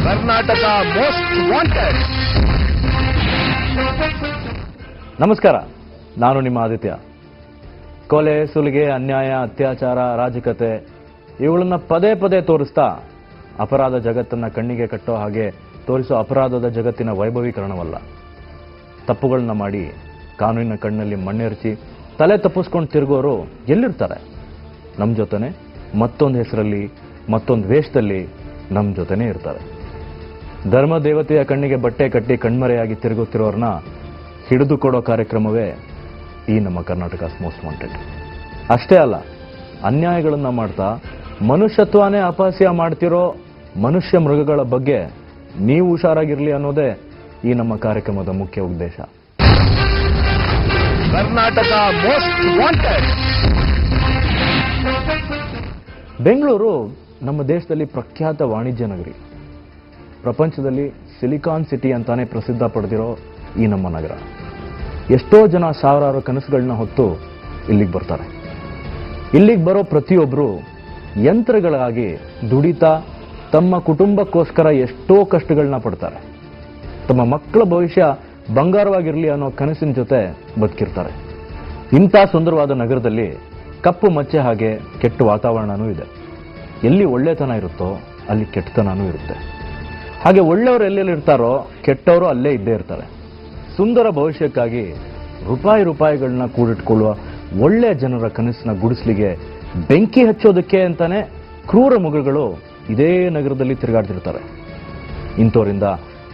Karnataka most wanted. ನಮಸ್ಕಾರ, ನಾನು ನಿಮ್ಮ ಆದಿತ್ಯ. ಕೊಲೆ, ಸುಲಿಗೆ, ಅನ್ಯಾಯ, ಅತ್ಯಾಚಾರ, ಅರಾಜಕತೆ ಇವುಗಳನ್ನ ಪದೇ ಪದೇ ತೋರಿಸ್ತಾ ಅಪರಾಧ ಜಗತ್ತನ್ನ ಕಣ್ಣಿಗೆ ಕಟ್ಟೋ ಹಾಗೆ ತೋರಿಸೋ ಅಪರಾಧದ ಜಗತ್ತಿನ ವೈಭವೀಕರಣವಲ್ಲ. ತಪ್ಪುಗಳನ್ನ ಮಾಡಿ ಕಾನೂನಿನ ಕಣ್ಣಲ್ಲಿ ಮಣ್ಣೆರಚಿ ತಲೆ ತಪ್ಪಿಸ್ಕೊಂಡು ತಿರುಗೋರು ಎಲ್ಲಿರ್ತಾರೆ? ನಮ್ಮ ಜೊತೆನೆ ಮತ್ತೊಂದು ಹೆಸರಲ್ಲಿ, ಮತ್ತೊಂದು ವೇಷದಲ್ಲಿ ನಮ್ಮ ಜೊತೆನೇ ಇರ್ತಾರೆ. ಧರ್ಮ ದೇವತೆಯ ಕಣ್ಣಿಗೆ ಬಟ್ಟೆ ಕಟ್ಟಿ ಕಣ್ಮರೆಯಾಗಿ ತಿರುಗುತ್ತಿರೋರ್ನ ಹಿಡಿದು ಕೊಡೋ ಕಾರ್ಯಕ್ರಮವೇ ಈ ನಮ್ಮ ಕರ್ನಾಟಕ ಮೋಸ್ಟ್ ವಾಂಟೆಡ್. ಅಷ್ಟೇ ಅಲ್ಲ, ಅನ್ಯಾಯಗಳನ್ನ ಮಾಡ್ತಾ ಮನುಷ್ಯತ್ವನೇ ಅಪಹಾಸ್ಯ ಮಾಡ್ತಿರೋ ಮನುಷ್ಯ ಮೃಗಗಳ ಬಗ್ಗೆ ನೀವು ಹುಷಾರಾಗಿರ್ಲಿ ಅನ್ನೋದೇ ಈ ನಮ್ಮ ಕಾರ್ಯಕ್ರಮದ ಮುಖ್ಯ ಉದ್ದೇಶ. Karnataka most wanted. ಬೆಂಗಳೂರು ನಮ್ಮ ದೇಶದಲ್ಲಿ ಪ್ರಖ್ಯಾತ ವಾಣಿಜ್ಯ ನಗರಿ. ಪ್ರಪಂಚದಲ್ಲಿ ಸಿಲಿಕಾನ್ ಸಿಟಿ ಅಂತಾನೆ ಪ್ರಸಿದ್ಧ ಪಡೆದಿರೋ ಈ ನಮ್ಮ ನಗರ. ಎಷ್ಟೋ ಜನ ಸಾವಿರಾರು ಕನಸುಗಳನ್ನ ಹೊತ್ತು ಇಲ್ಲಿಗೆ ಬರ್ತಾರೆ. ಇಲ್ಲಿಗೆ ಬರೋ ಪ್ರತಿಯೊಬ್ಬರು ಯಂತ್ರಗಳಾಗಿ ದುಡಿತಾ ತಮ್ಮ ಕುಟುಂಬಕ್ಕೋಸ್ಕರ ಎಷ್ಟೋ ಕಷ್ಟಗಳನ್ನ ಪಡ್ತಾರೆ. ತಮ್ಮ ಮಕ್ಕಳ ಭವಿಷ್ಯ ಬಂಗಾರವಾಗಿರಲಿ ಅನ್ನೋ ಕನಸಿನ ಜೊತೆ ಬದುಕಿರ್ತಾರೆ. ಇಂಥ ಸುಂದರವಾದ ನಗರದಲ್ಲಿ ಕಪ್ಪು ಮಚ್ಚೆ ಹಾಗೆ ಕೆಟ್ಟ ವಾತಾವರಣನೂ ಇದೆ. ಎಲ್ಲಿ ಒಳ್ಳೆತನ ಇರುತ್ತೋ ಅಲ್ಲಿ ಕೆಟ್ಟತನೂ ಇರುತ್ತೆ. ಹಾಗೆ ಒಳ್ಳೆಯವರು ಎಲ್ಲೆಲ್ಲಿರ್ತಾರೋ ಕೆಟ್ಟವರು ಅಲ್ಲೇ ಇದ್ದೇ ಇರ್ತಾರೆ. ಸುಂದರ ಭವಿಷ್ಯಕ್ಕಾಗಿ ರೂಪಾಯಿಗಳನ್ನ ಕೂಡಿಟ್ಕೊಳ್ಳುವ ಒಳ್ಳೆಯ ಜನರ ಕನಸಿನ ಗುಡಿಸ್ಲಿಗೆ ಬೆಂಕಿ ಹಚ್ಚೋದಕ್ಕೆ ಅಂತಾನೆ ಕ್ರೂರ ಮೃಗಗಳು ಇದೇ ನಗರದಲ್ಲಿ ತಿರುಗಾಡ್ತಿರ್ತಾರೆ. ಇಂಥವರಿಂದ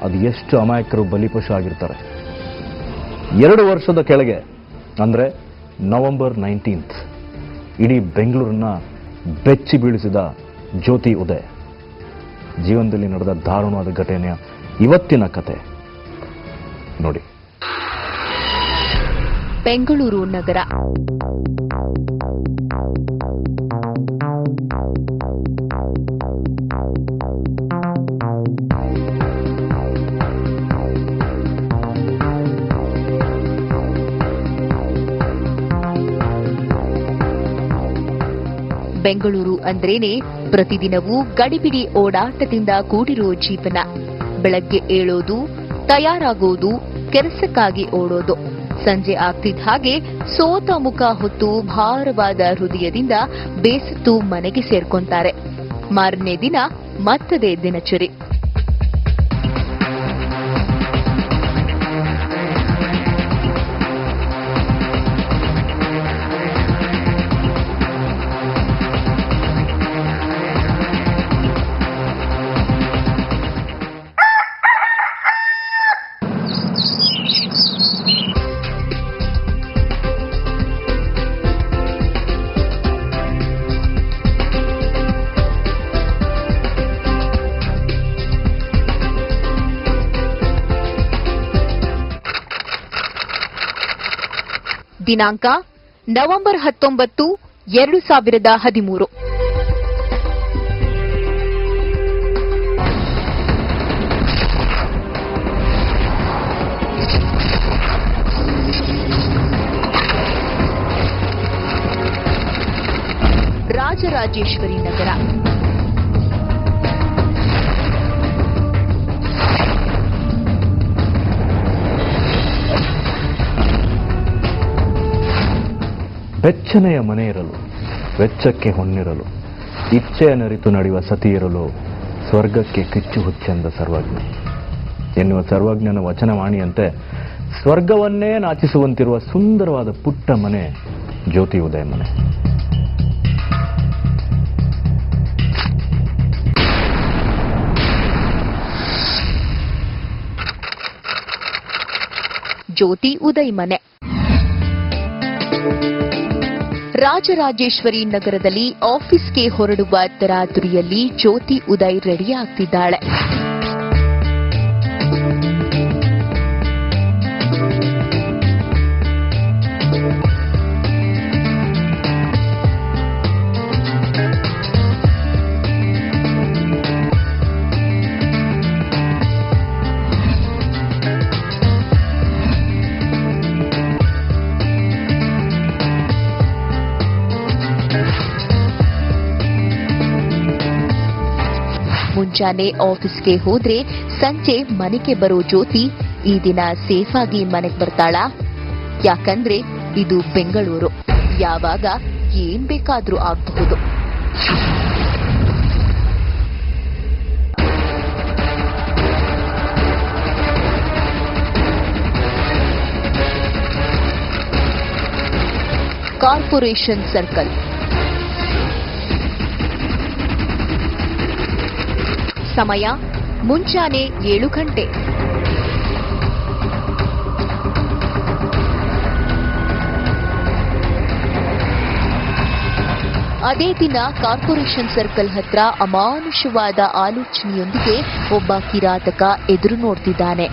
ಅದು ಎಷ್ಟು ಅಮಾಯಕರು ಬಲಿಪಶು ಆಗಿರ್ತಾರೆ. 2 ವರ್ಷದ ಕೆಳಗೆ ಅಂದ್ರೆ ನವೆಂಬರ್ 19 ಇಡೀ ಬೆಂಗಳೂರನ್ನ ಬೆಚ್ಚಿ ಬೀಳಿಸಿದ ಜ್ಯೋತಿ ಉದಯ್ ಜೀವನದಲ್ಲಿ ನಡೆದ ದಾರುಣವಾದ ಘಟನೆಯ ಇವತ್ತಿನ ಕತೆ ನೋಡಿ. ಬೆಂಗಳೂರು ನಗರ. ಬೆಂಗಳೂರು ಅಂದ್ರೇನೆ ಪ್ರತಿದಿನವೂ ಗಡಿಬಿಡಿ ಓಡಾಟದಿಂದ ಕೂಡಿರೋ ಜೀವನ. ಬೆಳಗ್ಗೆ ಏಳೋದು, ತಯಾರಾಗೋದು, ಕೆಲಸಕ್ಕಾಗಿ ಓಡೋದು. ಸಂಜೆ ಆಗ್ತಿದ್ದ ಹಾಗೆ ಸೋತ ಮುಖ ಹೊತ್ತು ಭಾರವಾದ ಹೃದಯದಿಂದ ಬೇಸತ್ತು ಮನೆಗೆ ಸೇರ್ಕೊಂತಾರೆ. ಮಾರನೇ ದಿನ ಮತ್ತದೇ ದಿನಚರಿ. ದಿನಾಂಕ ನವೆಂಬರ್ 19, 2013. ರಾಜರಾಜೇಶ್ವರಿ ನಗರ. ಬೆಚ್ಚನೆಯ ಮನೆ ಇರಲು, ವೆಚ್ಚಕ್ಕೆ ಹೊನ್ನಿರಲು, ಇಚ್ಛೆಯ ನರಿತು ನಡೆಯುವ ಸತಿ ಇರಲು, ಸ್ವರ್ಗಕ್ಕೆ ಕಿಚ್ಚು ಹುಚ್ಚೆಂದ ಸರ್ವಜ್ಞ ಎನ್ನುವ ಸರ್ವಜ್ಞನ ವಚನವಾಣಿಯಂತೆ ಸ್ವರ್ಗವನ್ನೇ ನಾಚಿಸುವಂತಿರುವ ಸುಂದರವಾದ ಪುಟ್ಟ ಮನೆ ಜ್ಯೋತಿ ಉದಯ ಮನೆ. ಜ್ಯೋತಿ ಉದಯ್ ಮನೆ ರಾಜರಾಜೇಶ್ವರಿ ನಗರದಲ್ಲಿ ಆಫೀಸ್ಗೆ ಹೊರಡುವ ತರಾತುರಿಯಲ್ಲಿ ಜ್ಯೋತಿ ಉದಯ್ ರೆಡಿಯಾಗ್ತಿದ್ದಾಳೆ. ಮುಂಜಾನೆ ಆಫೀಸ್ಗೆ ಹೋದ್ರೆ ಸಂಜೆ ಮನೆಗೆ ಬರೋ ಜ್ಯೋತಿ ಈ ದಿನ ಸೇಫ್ ಆಗಿ ಮನೆಗೆ ಬರ್ತಾಳಾ? ಯಾಕಂದ್ರೆ ಇದು ಬೆಂಗಳೂರು, ಯಾವಾಗ ಏನ್ ಬೇಕಾದ್ರೂ ಆಗಬಹುದು. Corporation circle. ಸಮಯ ಮುಂಜಾನೆ 7 ಗಂಟೆ. ಅದೇ ದಿನ ಕಾರ್ಪೊರೇಷನ್ ಸರ್ಕಲ್ ಹತ್ರ ಅಮಾನುಷವಾದ ಆಲೋಚನೆಯೊಂದಿಗೆ ಒಬ್ಬ ಕಿರಾತಕ ಎದುರು ನೋಡ್ತಿದ್ದಾನೆ.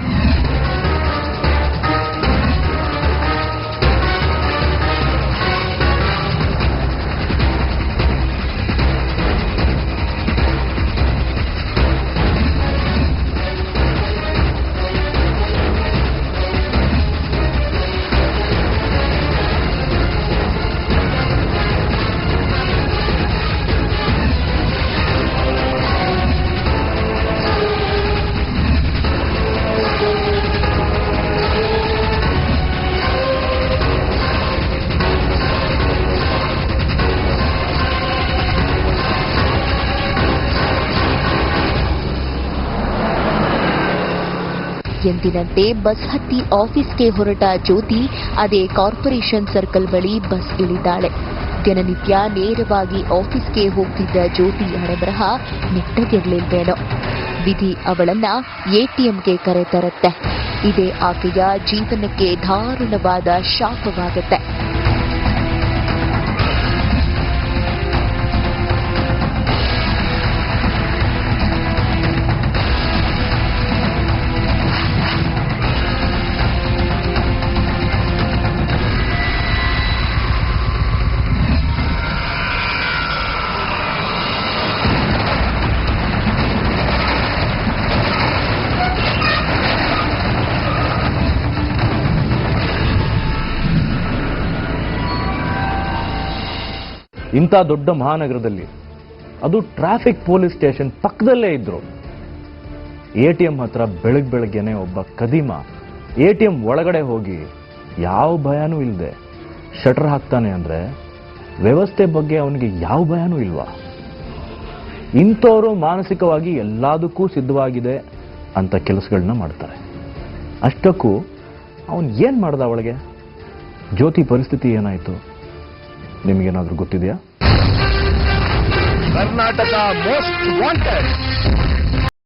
ಎಂದಿನಂತೆ ಬಸ್ ಹತ್ತಿ ಆಫೀಸ್ಗೆ ಹೊರಟ ಜ್ಯೋತಿ ಅದೇ ಕಾರ್ಪೊರೇಷನ್ ಸರ್ಕಲ್ ಬಳಿ ಬಸ್ ಇಳಿದಾಳೆ. ದಿನನಿತ್ಯ ನೇರವಾಗಿ ಆಫೀಸ್ಗೆ ಹೋಗ್ತಿದ್ದ ಜ್ಯೋತಿ ಹಣೆಬರಹ ನೆಟ್ಟಗಿರ್ಲಿಲ್ವೇನೋ. ವಿಧಿ ಅವಳನ್ನ ಎಟಿಎಂಗೆ ಕರೆತರತ್ತೆ. ಇದೇ ಆಕೆಯ ಜೀವನಕ್ಕೆ ದಾರುಣವಾದ ಶಾಪವಾಗುತ್ತೆ. ಇಂಥ ದೊಡ್ಡ ಮಹಾನಗರದಲ್ಲಿ, ಅದು ಟ್ರಾಫಿಕ್ ಪೊಲೀಸ್ ಸ್ಟೇಷನ್ ಪಕ್ಕದಲ್ಲೇ ಇದ್ರು, ಎಟಿಎಂ ಹತ್ರ ಬೆಳಗ್ಗೆನೆ ಒಬ್ಬ ಕದೀಮ ಎಟಿಎಂ ಒಳಗಡೆ ಹೋಗಿ ಯಾವ ಭಯನೂ ಇಲ್ಲದೆ ಶಟರ್ ಹಾಕ್ತಾನೆ ಅಂದ್ರೆ ವ್ಯವಸ್ಥೆ ಬಗ್ಗೆ ಅವನಿಗೆ ಯಾವ ಭಯನೂ ಇಲ್ವಾ? ಇಂಥವರು ಮಾನಸಿಕವಾಗಿ ಎಲ್ಲದಕ್ಕೂ ಸಿದ್ಧವಾಗಿದೆ ಅಂತ ಕೆಲಸಗಳನ್ನ ಮಾಡ್ತಾರೆ. ಅಷ್ಟಕ್ಕೂ ಅವನು ಏನ್ ಮಾಡ್ದ ಒಳಗೆ? ಜ್ಯೋತಿ ಪರಿಸ್ಥಿತಿ ಏನಾಯ್ತು? ನಿಮಗೇನಾದ್ರೂ ಗೊತ್ತಿದೆಯಾ? Karnataka most wanted.